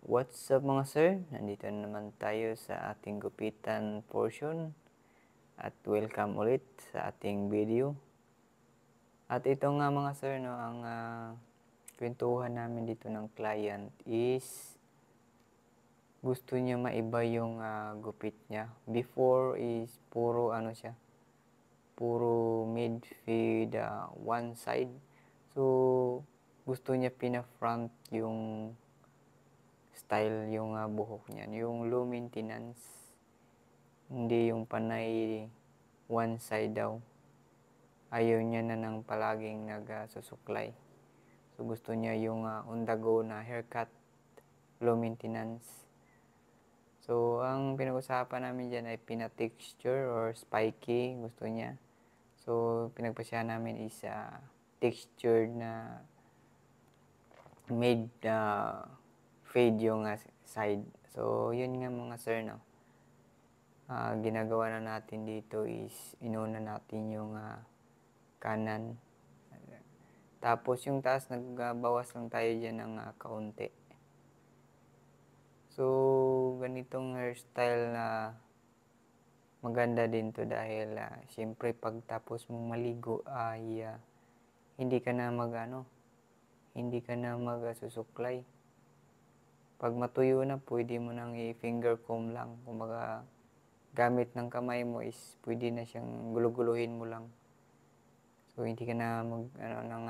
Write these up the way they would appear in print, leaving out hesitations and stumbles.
What's up mga sir? Nandito na naman tayo sa ating gupitan portion at welcome ulit sa ating video. At ito nga mga sir, no, ang kwentuhan namin dito ng client is gusto niya maiba yung gupit niya. Before is puro ano siya, puro mid-fade one side. So gusto niya pina-front yung style yung buhok niya, yung low maintenance, hindi yung panay one side daw. Ayaw niya na ng palaging nagsusuklay. So gusto niya yung on the go na haircut, low maintenance. So ang pinag-usapan namin dyan ay pina-texture or spiky gusto niya. So pinagpasya namin is textured na made fade yung side. So yun nga mga sir, no. Ginagawa na natin dito is inuna natin yung kanan. Tapos yung taas nagbawas lang tayo dyan ng kaunti. So ganitong hairstyle na maganda din to dahil syempre pag tapos mong maligo ay hindi ka na hindi ka na magsusuklay. Pag matuyo na, pwede mo nang i-finger comb lang. Kumbaga, gamit ng kamay mo is pwede na siyang guluguluhin mo lang. So, hindi ka na ng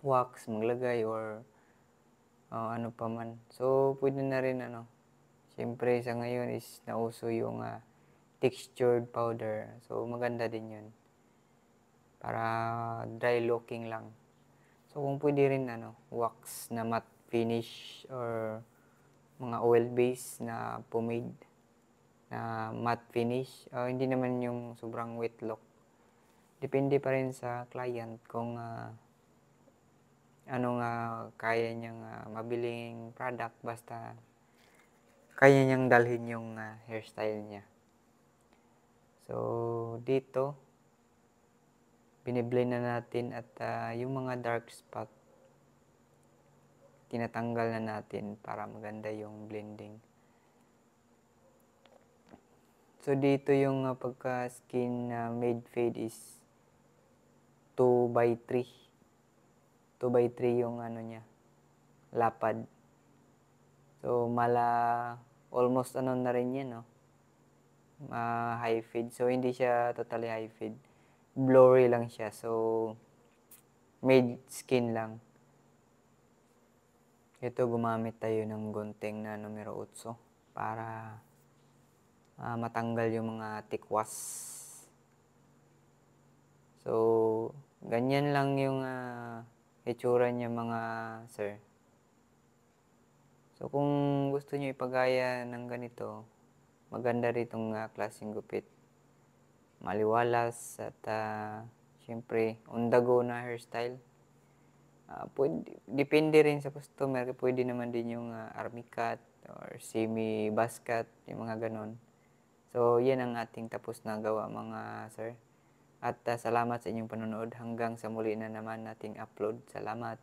wax maglagay or ano pa man. So, pwede na rin Siyempre, sa ngayon is nauso yung textured powder. So, maganda din yun. Para dry looking lang. So, kung pwede rin wax na matte finish or mga oil base na pomade na matte finish. Hindi naman yung sobrang wet look. Depende pa rin sa client kung ano nga kaya niyang mabiling product basta kaya niyang dalhin yung hairstyle niya. So, dito biniblend na natin at yung mga dark spot tinatanggal na natin para maganda yung blending. So, dito yung pagka skin made fade is 2/3. 2/3 yung niya, lapad. So, almost na rin yan, no? High fade. So, hindi siya totally high fade. Blurry lang siya. So, made skin lang. Ito, gumamit tayo ng gunting na numero 8 para matanggal yung mga tikwas. So, ganyan lang yung itsura niya mga sir. So, kung gusto niyo ipagaya ng ganito, maganda ritong klaseng gupit. Maliwalas at syempre, on the go na hairstyle. Depende rin sa customer. Pwede naman din yung army cut or semi-buzz cut, yung mga ganon. So, yan ang ating tapos na gawa mga sir. At salamat sa inyong panonood. Hanggang sa muli na naman nating upload. Salamat.